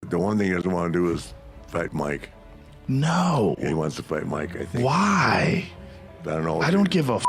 The one thing he doesn't want to do is fight Mike. No. Yeah, he wants to fight Mike, I think. Why? I don't know. I don't give a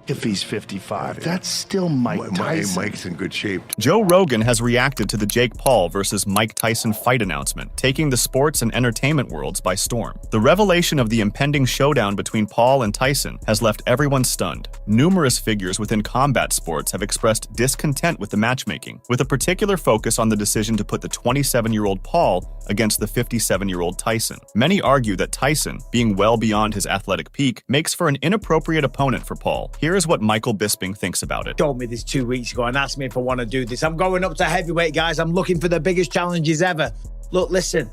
if he's 55. That's still Mike Tyson. Mike's in good shape. Joe Rogan has reacted to the Jake Paul versus Mike Tyson fight announcement, taking the sports and entertainment worlds by storm. The revelation of the impending showdown between Paul and Tyson has left everyone stunned. Numerous figures within combat sports have expressed discontent with the matchmaking, with a particular focus on the decision to put the 27-year-old Paul against the 57-year-old Tyson. Many argue that Tyson, being well beyond his athletic peak, makes for an inappropriate opponent for Paul. Here is what Michael Bisping thinks about it. Told me this 2 weeks ago and asked me if I want to do this. I'm going up to heavyweight, guys. I'm looking for the biggest challenges ever. Look, listen,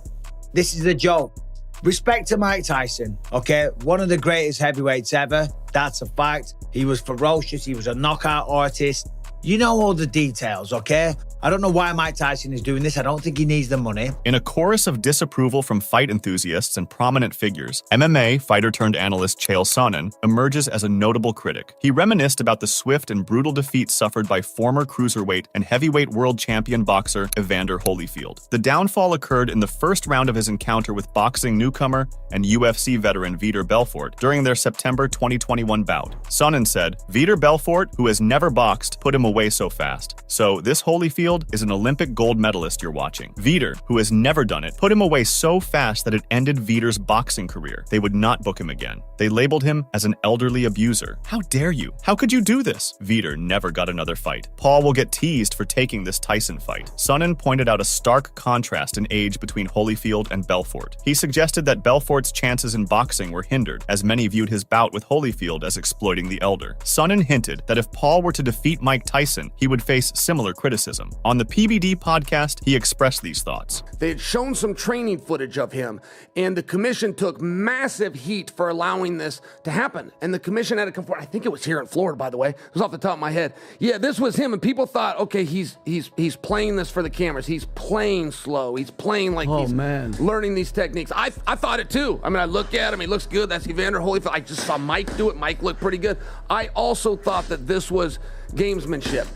this is a joke. Respect to Mike Tyson, okay? One of the greatest heavyweights ever. That's a fact. He was ferocious. He was a knockout artist. You know all the details, okay? I don't know why Mike Tyson is doing this. I don't think he needs the money. In a chorus of disapproval from fight enthusiasts and prominent figures, MMA fighter-turned-analyst Chael Sonnen emerges as a notable critic. He reminisced about the swift and brutal defeat suffered by former cruiserweight and heavyweight world champion boxer Evander Holyfield. The downfall occurred in the first round of his encounter with boxing newcomer and UFC veteran Vitor Belfort during their September 2021 bout. Sonnen said, "Vitor Belfort, who has never boxed, put him away so fast. So this Holyfield is an Olympic gold medalist you're watching. Vitor, who has never done it, put him away so fast that it ended Vitor's boxing career. They would not book him again. They labeled him as an elderly abuser. How dare you? How could you do this?" Vitor never got another fight. Paul will get teased for taking this Tyson fight. Sonnen pointed out a stark contrast in age between Holyfield and Belfort. He suggested that Belfort's chances in boxing were hindered, as many viewed his bout with Holyfield as exploiting the elder. Sonnen hinted that if Paul were to defeat Mike Tyson, he would face similar criticism. On the PBD podcast, he expressed these thoughts. They had shown some training footage of him, and the commission took massive heat for allowing this to happen. And the commission had to come forward. I think it was here in Florida, by the way. It was off the top of my head. Yeah, this was him, and people thought, okay, he's playing this for the cameras. He's playing slow. He's playing like he's learning these techniques. I thought it too. I mean, I look at him. He looks good. That's Evander Holyfield. I just saw Mike do it. Mike looked pretty good. I also thought that this was gamesmanship.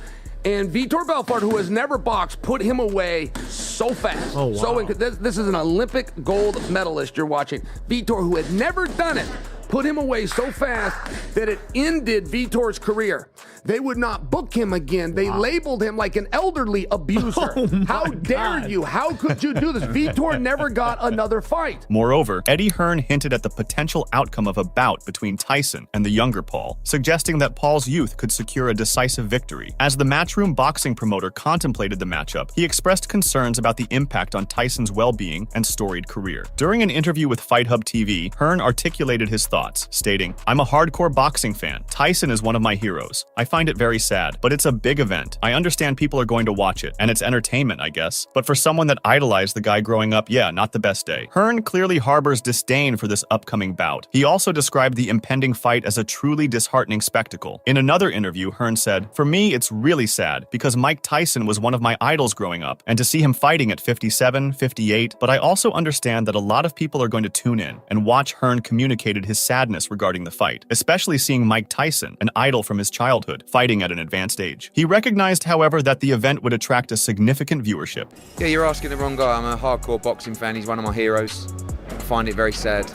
And Vitor Belfort, who has never boxed, put him away so fast. Oh, wow. So this is an Olympic gold medalist you're watching. Vitor, who had never done it, put him away so fast that it ended Vitor's career. They would not book him again. They labeled him like an elderly abuser. How dare you? How could you do this? Vitor never got another fight. Moreover, Eddie Hearn hinted at the potential outcome of a bout between Tyson and the younger Paul, suggesting that Paul's youth could secure a decisive victory. As the Matchroom boxing promoter contemplated the matchup, he expressed concerns about the impact on Tyson's well-being and storied career. During an interview with Fight Hub TV, Hearn articulated his thoughts, stating, "I'm a hardcore boxing fan. Tyson is one of my heroes. I find it very sad, but it's a big event. I understand people are going to watch it, and it's entertainment, I guess. But for someone that idolized the guy growing up, yeah, not the best day." Hearn clearly harbors disdain for this upcoming bout. He also described the impending fight as a truly disheartening spectacle. In another interview, Hearn said, "For me, it's really sad, because Mike Tyson was one of my idols growing up, and to see him fighting at 57, 58, but I also understand that a lot of people are going to tune in and watch." Hearn communicated his sadness regarding the fight, especially seeing Mike Tyson, an idol from his childhood, fighting at an advanced age. He recognized, however, that the event would attract a significant viewership. "Yeah, you're asking the wrong guy. I'm a hardcore boxing fan. He's one of my heroes. I find it very sad.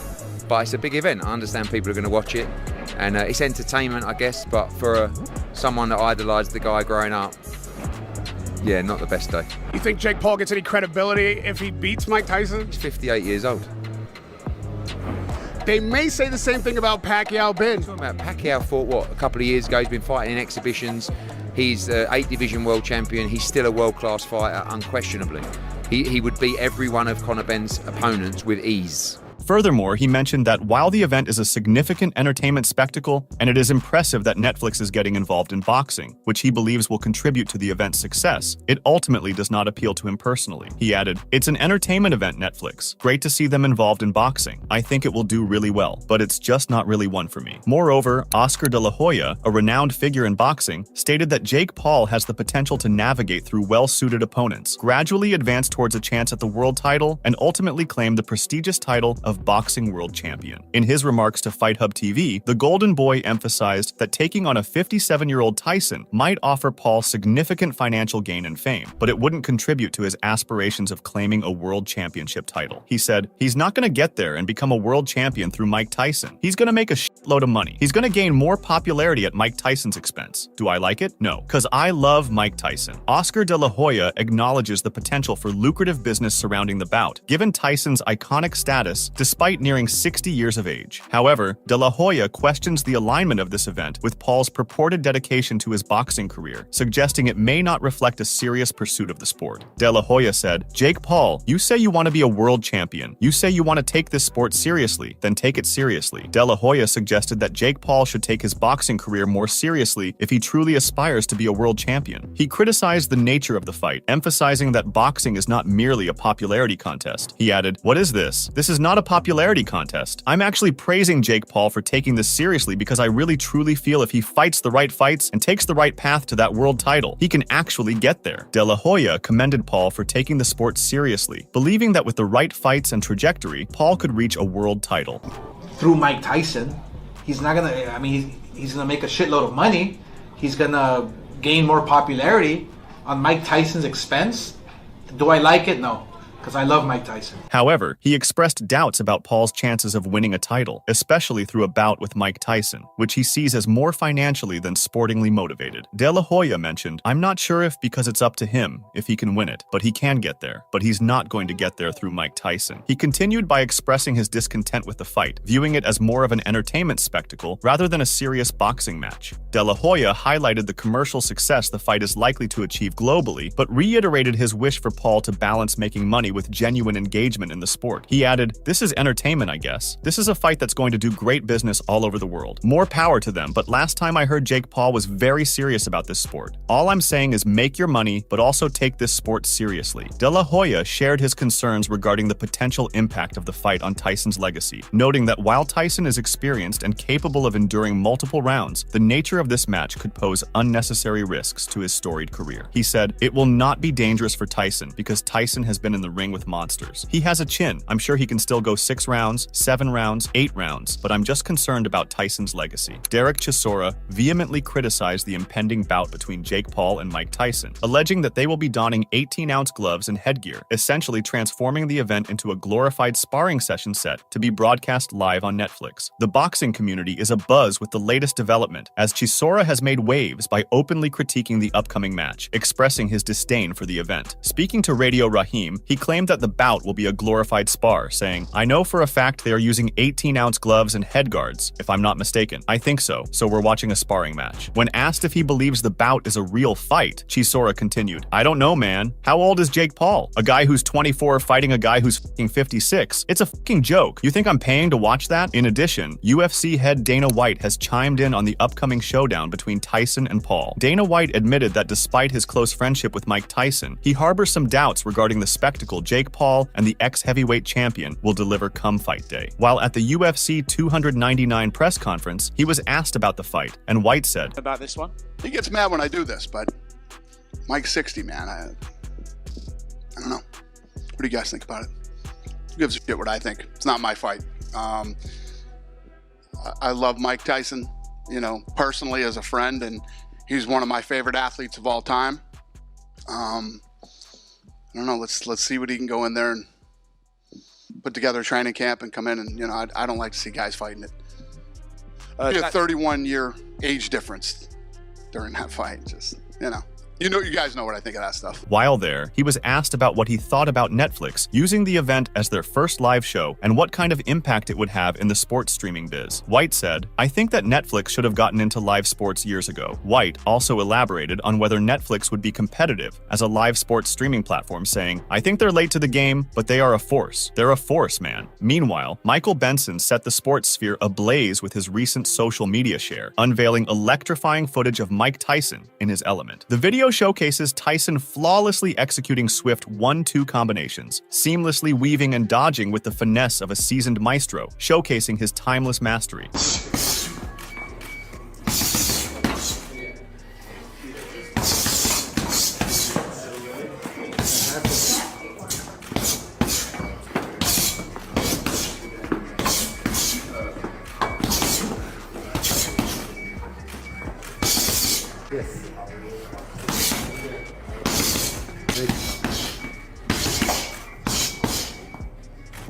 But it's a big event. I understand people are going to watch it. And it's entertainment, I guess. But for someone that idolized the guy growing up, yeah, not the best day." You think Jake Paul gets any credibility if he beats Mike Tyson? He's 58 years old. They may say the same thing about Pacquiao Ben. Pacquiao fought, what, a couple of years ago. He's been fighting in exhibitions. He's 8 division world champion. He's still a world-class fighter, unquestionably. He would beat every one of Conor Benn's opponents with ease. Furthermore, he mentioned that while the event is a significant entertainment spectacle, and it is impressive that Netflix is getting involved in boxing, which he believes will contribute to the event's success, it ultimately does not appeal to him personally. He added, "It's an entertainment event, Netflix. Great to see them involved in boxing. I think it will do really well, but it's just not really one for me." Moreover, Oscar de la Hoya, a renowned figure in boxing, stated that Jake Paul has the potential to navigate through well-suited opponents, gradually advance towards a chance at the world title, and ultimately claim the prestigious title of of boxing world champion. In his remarks to Fight Hub TV, the Golden Boy emphasized that taking on a 57-year-old Tyson might offer Paul significant financial gain and fame, but it wouldn't contribute to his aspirations of claiming a world championship title. He said, he's not going to get there and become a world champion through Mike Tyson. He's going to make a shitload of money. He's going to gain more popularity at Mike Tyson's expense. Do I like it? No, because I love Mike Tyson. Oscar de la Hoya acknowledges the potential for lucrative business surrounding the bout, given Tyson's iconic status despite nearing 60 years of age. However, de la Hoya questions the alignment of this event with Paul's purported dedication to his boxing career, suggesting it may not reflect a serious pursuit of the sport. De la Hoya said, Jake Paul, you say you want to be a world champion. You say you want to take this sport seriously, then take it seriously. De la Hoya suggested that Jake Paul should take his boxing career more seriously if he truly aspires to be a world champion. He criticized the nature of the fight, emphasizing that boxing is not merely a popularity contest. He added, what is this? This is not a popularity contest. I'm actually praising Jake Paul for taking this seriously because I really truly feel if he fights the right fights and takes the right path to that world title, he can actually get there. De la Hoya commended Paul for taking the sport seriously, believing that with the right fights and trajectory, Paul could reach a world title. Through Mike Tyson, he's not gonna, he's gonna make a shitload of money. He's gonna gain more popularity on Mike Tyson's expense. Do I like it? No, because I love Mike Tyson. However, he expressed doubts about Paul's chances of winning a title, especially through a bout with Mike Tyson, which he sees as more financially than sportingly motivated. De la Hoya mentioned, I'm not sure if because it's up to him if he can win it, but he can get there. But he's not going to get there through Mike Tyson. He continued by expressing his discontent with the fight, viewing it as more of an entertainment spectacle rather than a serious boxing match. De la Hoya highlighted the commercial success the fight is likely to achieve globally, but reiterated his wish for Paul to balance making money with genuine engagement in the sport. He added, this is entertainment, I guess. This is a fight that's going to do great business all over the world. More power to them, but last time I heard Jake Paul was very serious about this sport. All I'm saying is make your money, but also take this sport seriously. De la Hoya shared his concerns regarding the potential impact of the fight on Tyson's legacy, noting that while Tyson is experienced and capable of enduring multiple rounds, the nature of this match could pose unnecessary risks to his storied career. He said, it will not be dangerous for Tyson because Tyson has been in the ring with monsters. He has a chin. I'm sure he can still go 6 rounds, 7 rounds, 8 rounds, but I'm just concerned about Tyson's legacy. Derek Chisora vehemently criticized the impending bout between Jake Paul and Mike Tyson, alleging that they will be donning 18-ounce gloves and headgear, essentially transforming the event into a glorified sparring session set to be broadcast live on Netflix. The boxing community is abuzz with the latest development, as Chisora has made waves by openly critiquing the upcoming match, expressing his disdain for the event. Speaking to Radio Rahim, he claimed that the bout will be a glorified spar, saying, I know for a fact they are using 18-ounce gloves and head guards, if I'm not mistaken. I think so we're watching a sparring match. When asked if he believes the bout is a real fight, Chisora continued, I don't know, man. How old is Jake Paul? A guy who's 24 fighting a guy who's fucking 56? It's a fucking joke. You think I'm paying to watch that? In addition, UFC head Dana White has chimed in on the upcoming showdown between Tyson and Paul. Dana White admitted that despite his close friendship with Mike Tyson, he harbors some doubts regarding the spectacle Jake Paul and the ex-heavyweight champion will deliver come fight day. While at the UFC 299 press conference, he was asked about the fight, and White said, about this one? He gets mad when I do this, but Mike's 60, man. I don't know. What do you guys think about it? Who gives a shit what I think? It's not my fight. I love Mike Tyson, personally as a friend, and he's one of my favorite athletes of all time. I don't know. Let's see what he can go in there and put together a training camp and come in and I don't like to see guys fighting it. Be a 31-year age difference during that fight. Just you guys know what I think of that stuff. While there, he was asked about what he thought about Netflix using the event as their first live show and what kind of impact it would have in the sports streaming biz. White said, I think that Netflix should have gotten into live sports years ago. White also elaborated on whether Netflix would be competitive as a live sports streaming platform, saying, I think they're late to the game, but they are a force. They're a force, man. Meanwhile, Michael Benson set the sports sphere ablaze with his recent social media share, unveiling electrifying footage of Mike Tyson in his element. The video showcases Tyson flawlessly executing swift 1-2 combinations, seamlessly weaving and dodging with the finesse of a seasoned maestro, showcasing his timeless mastery.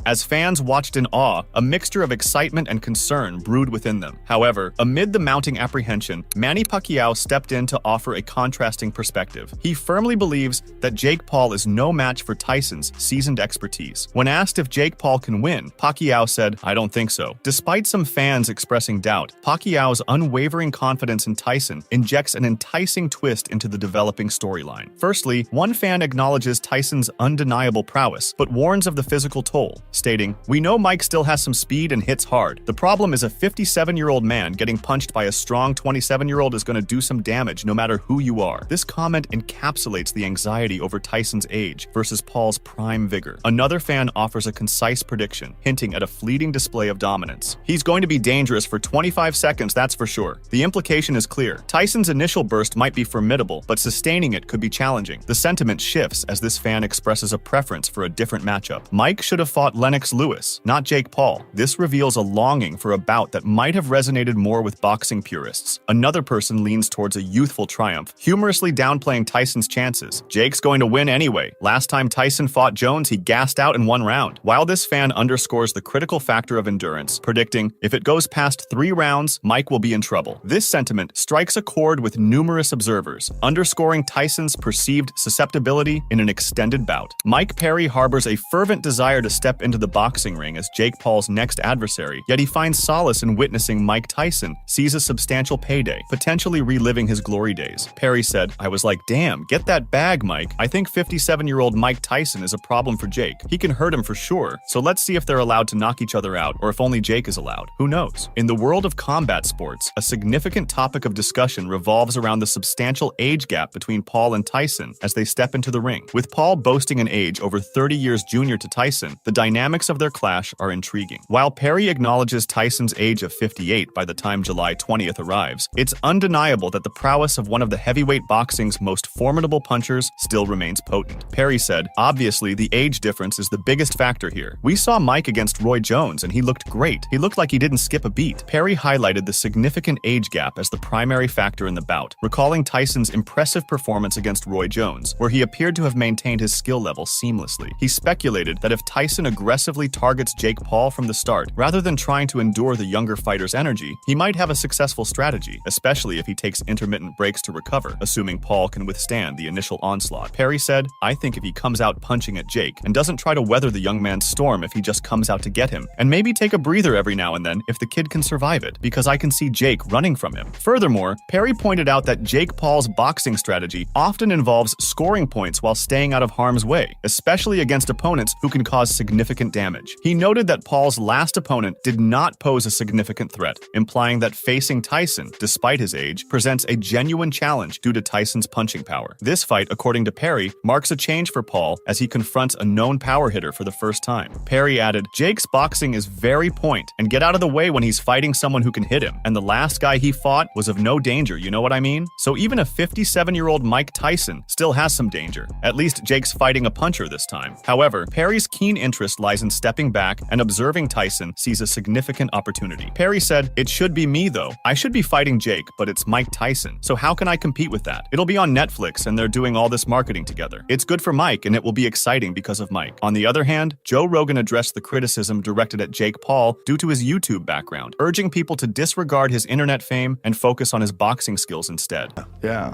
As fans watched in awe, a mixture of excitement and concern brewed within them. However, amid the mounting apprehension, Manny Pacquiao stepped in to offer a contrasting perspective. He firmly believes that Jake Paul is no match for Tyson's seasoned expertise. When asked if Jake Paul can win, Pacquiao said, "I don't think so." Despite some fans expressing doubt, Pacquiao's unwavering confidence in Tyson injects an enticing twist into the developing storyline. Firstly, one fan acknowledges Tyson's undeniable prowess, but warns of the physical toll, stating, "We know Mike still has some speed and hits hard. The problem is a 57-year-old man getting punched by a strong 27-year-old is going to do some damage no matter who you are." This comment encapsulates the anxiety over Tyson's age versus Paul's prime vigor. Another fan offers a concise prediction, hinting at a fleeting display of dominance. "He's going to be dangerous for 25 seconds, that's for sure." The implication is clear. Tyson's initial burst might be formidable, but sustaining it could be challenging. The sentiment shifts as this fan expresses a preference for a different matchup. Mike should have fought Lennox Lewis, not Jake Paul. This reveals a longing for a bout that might have resonated more with boxing purists. Another person leans towards a youthful triumph, humorously downplaying Tyson's chances. "Jake's going to win anyway. Last time Tyson fought Jones, he gassed out in one round." While this fan underscores the critical factor of endurance, predicting, "If it goes past 3 rounds, Mike will be in trouble." This sentiment strikes a chord with numerous observers, underscoring Tyson's perceived susceptibility in an extended bout. Mike Perry harbors a fervent desire to step into the boxing ring as Jake Paul's next adversary, yet he finds solace in witnessing Mike Tyson seize a substantial payday, potentially reliving his glory days. Perry said, "I was like, damn, get that bag, Mike. I think 57-year-old Mike Tyson is a problem for Jake. He can hurt him for sure, so let's see if they're allowed to knock each other out, or if only Jake is allowed. Who knows?" In the world of combat sports, a significant topic of discussion revolves around the substantial age gap between Paul and Tyson as they step into the ring. With Paul boasting an age over 30 years junior to Tyson, the dynamics of their clash are intriguing. While Perry acknowledges Tyson's age of 58 by the time July 20th arrives, it's undeniable that the prowess of one of the heavyweight boxing's most formidable punchers still remains potent. Perry said, "Obviously, the age difference is the biggest factor here. We saw Mike against Roy Jones and he looked great. He looked like he didn't skip a beat." Perry highlighted the significant age gap as the primary factor in the bout, recalling Tyson's impressive performance against Roy Jones, where he appeared to have maintained his skill level seamlessly. He speculated that if Tyson aggressively targets Jake Paul from the start, rather than trying to endure the younger fighter's energy, he might have a successful strategy, especially if he takes intermittent breaks to recover, assuming Paul can withstand the initial onslaught. Perry said, "I think if he comes out punching at Jake and doesn't try to weather the young man's storm if he just comes out to get him, and maybe take a breather every now and then if the kid can survive it, because I can see Jake running from him." Furthermore, Perry pointed out that Jake Paul's boxing strategy often involves scoring points while staying out of harm's way, especially against opponents who can cause significant damage. He noted that Paul's last opponent did not pose a significant threat, implying that facing Tyson, despite his age, presents a genuine challenge due to Tyson's punching power. This fight, according to Perry, marks a change for Paul as he confronts a known power hitter for the first time. Perry added, "Jake's boxing is very point and get out of the way when he's fighting someone who can hit him, and the last guy he fought was of no danger, you know what I mean? So even a 57-year-old Mike Tyson still has some danger. At least Jake's fighting a puncher this time." However, Perry's keen interest lies in stepping back and observing Tyson sees a significant opportunity. Perry said, "It should be me though. I should be fighting Jake, but it's Mike Tyson. So how can I compete with that? It'll be on Netflix and they're doing all this marketing together. It's good for Mike and it will be exciting because of Mike." On the other hand, Joe Rogan addressed the criticism directed at Jake Paul due to his YouTube background, urging people to disregard his internet fame and focus on his boxing skills instead. Yeah.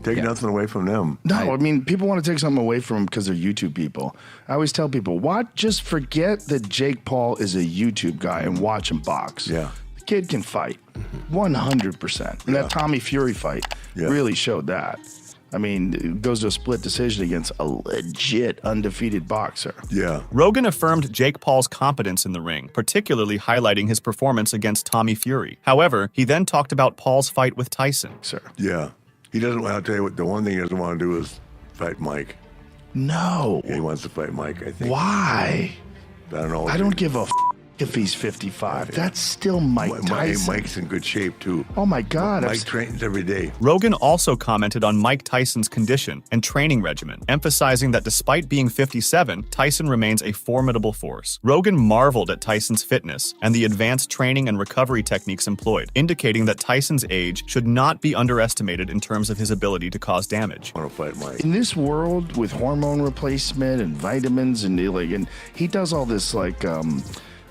Take nothing away from them. No, I mean, people want to take something away from them because they're YouTube people. I always tell people, just forget that Jake Paul is a YouTube guy and watch him box. Yeah. The kid can fight 100%. And that Tommy Fury fight really showed that. I mean, it goes to a split decision against a legit undefeated boxer. Yeah. Rogan affirmed Jake Paul's competence in the ring, particularly highlighting his performance against Tommy Fury. However, he then talked about Paul's fight with Tyson. Sir. Yeah. He doesn't, I'll tell you what, the one thing he doesn't want to do is fight Mike. No. Yeah, he wants to fight Mike, I think. Why? I don't know. I don't give a if he's 55. That's still Mike Tyson. Mike's in good shape, too. Oh, my God. Mike trains every day. Rogan also commented on Mike Tyson's condition and training regimen, emphasizing that despite being 57, Tyson remains a formidable force. Rogan marveled at Tyson's fitness and the advanced training and recovery techniques employed, indicating that Tyson's age should not be underestimated in terms of his ability to cause damage. I want to fight Mike. In this world with hormone replacement and vitamins and he does all this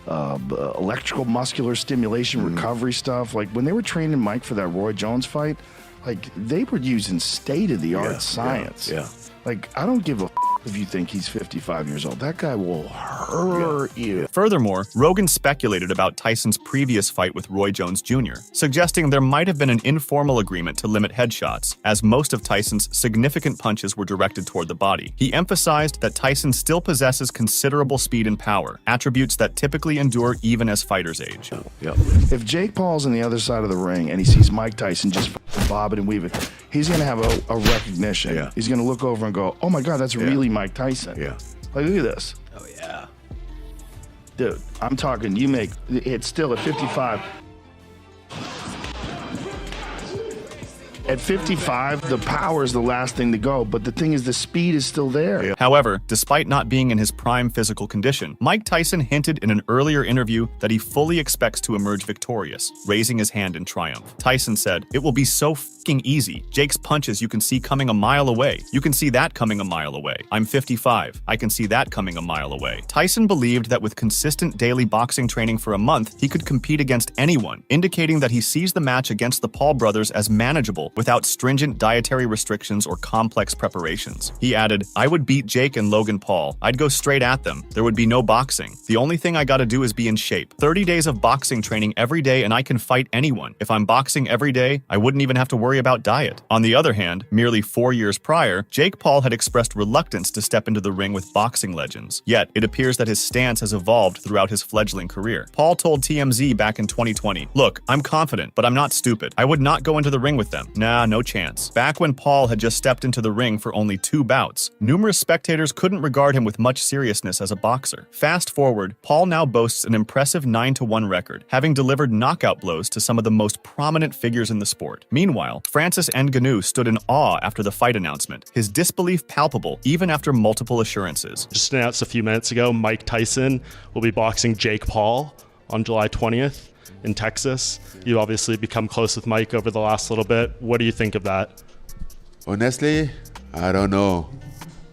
electrical muscular stimulation recovery stuff. Like when they were training Mike for that Roy Jones fight, like they were using state-of-the-art science. Yeah. Like I don't give a if you think he's 55 years old. That guy will hurt you. Furthermore, Rogan speculated about Tyson's previous fight with Roy Jones Jr., suggesting there might have been an informal agreement to limit headshots, as most of Tyson's significant punches were directed toward the body. He emphasized that Tyson still possesses considerable speed and power, attributes that typically endure even as fighters age. If Jake Paul's on the other side of the ring and he sees Mike Tyson just bobbing and weaving, he's going to have a recognition. Yeah. He's going to look over and go, oh my God, that's really Mike Tyson. Yeah. Like, look at this. Oh, yeah. Dude, I'm talking, you make it still at 55. At 55, the power is the last thing to go, but the thing is the speed is still there. However, despite not being in his prime physical condition, Mike Tyson hinted in an earlier interview that he fully expects to emerge victorious, raising his hand in triumph. Tyson said, "It will be so f***ing easy. Jake's punches you can see coming a mile away. You can see that coming a mile away. I'm 55. I can see that coming a mile away." Tyson believed that with consistent daily boxing training for a month, he could compete against anyone, indicating that he sees the match against the Paul brothers as manageable without stringent dietary restrictions or complex preparations. He added, "I would beat Jake and Logan Paul. I'd go straight at them. There would be no boxing. The only thing I gotta do is be in shape. 30 days of boxing training every day and I can fight anyone. If I'm boxing every day, I wouldn't even have to worry about diet." On the other hand, merely 4 years prior, Jake Paul had expressed reluctance to step into the ring with boxing legends. Yet, it appears that his stance has evolved throughout his fledgling career. Paul told TMZ back in 2020, "Look, I'm confident, but I'm not stupid. I would not go into the ring with them. Nah, no chance." Back when Paul had just stepped into the ring for only 2 bouts, numerous spectators couldn't regard him with much seriousness as a boxer. Fast forward, Paul now boasts an impressive 9-1 record, having delivered knockout blows to some of the most prominent figures in the sport. Meanwhile, Francis Ngannou stood in awe after the fight announcement, his disbelief palpable even after multiple assurances. Just announced a few minutes ago, Mike Tyson will be boxing Jake Paul on July 20th. In Texas. You've obviously become close with Mike over the last little bit. What do you think of that? Honestly, I don't know.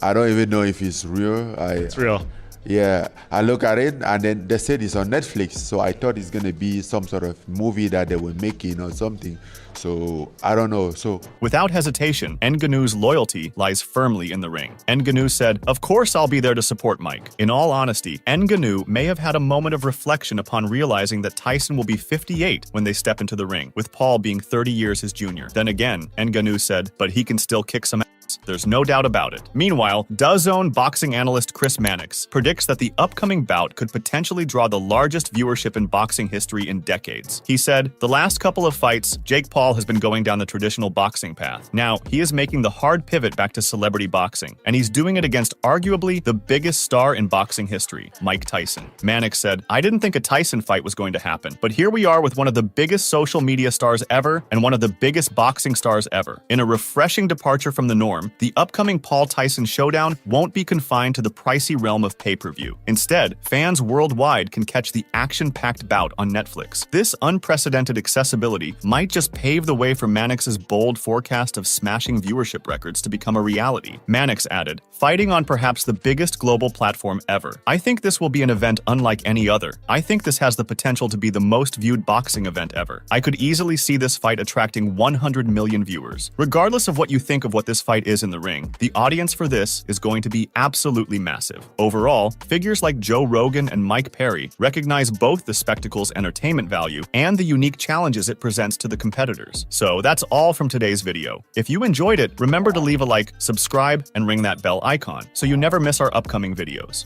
I don't even know if it's real. It's real. Yeah, I look at it and then they said it's on Netflix, so I thought it's gonna be some sort of movie that they were making or something. So I don't know. So without hesitation, Ngannou's loyalty lies firmly in the ring. Ngannou said, "Of course I'll be there to support Mike." In all honesty, Ngannou may have had a moment of reflection upon realizing that Tyson will be 58 when they step into the ring, with Paul being 30 years his junior. Then again, Ngannou said, "But he can still kick some ass. There's no doubt about it." Meanwhile, DAZN boxing analyst Chris Mannix predicts that the upcoming bout could potentially draw the largest viewership in boxing history in decades. He said, "The last couple of fights, Jake Paul has been going down the traditional boxing path. Now, he is making the hard pivot back to celebrity boxing, and he's doing it against arguably the biggest star in boxing history, Mike Tyson." Mannix said, "I didn't think a Tyson fight was going to happen, but here we are with one of the biggest social media stars ever and one of the biggest boxing stars ever. In a refreshing departure from the norm, the upcoming Paul Tyson showdown won't be confined to the pricey realm of pay-per-view. Instead, fans worldwide can catch the action-packed bout on Netflix. This unprecedented accessibility might just pave the way for Mannix's bold forecast of smashing viewership records to become a reality." Mannix added, "Fighting on perhaps the biggest global platform ever. I think this will be an event unlike any other. I think this has the potential to be the most viewed boxing event ever. I could easily see this fight attracting 100 million viewers. Regardless of what you think of what this fight is in the ring, the audience for this is going to be absolutely massive." Overall, figures like Joe Rogan and Mike Perry recognize both the spectacle's entertainment value and the unique challenges it presents to the competitors. So that's all from today's video. If you enjoyed it, remember to leave a like, subscribe, and ring that bell icon so you never miss our upcoming videos.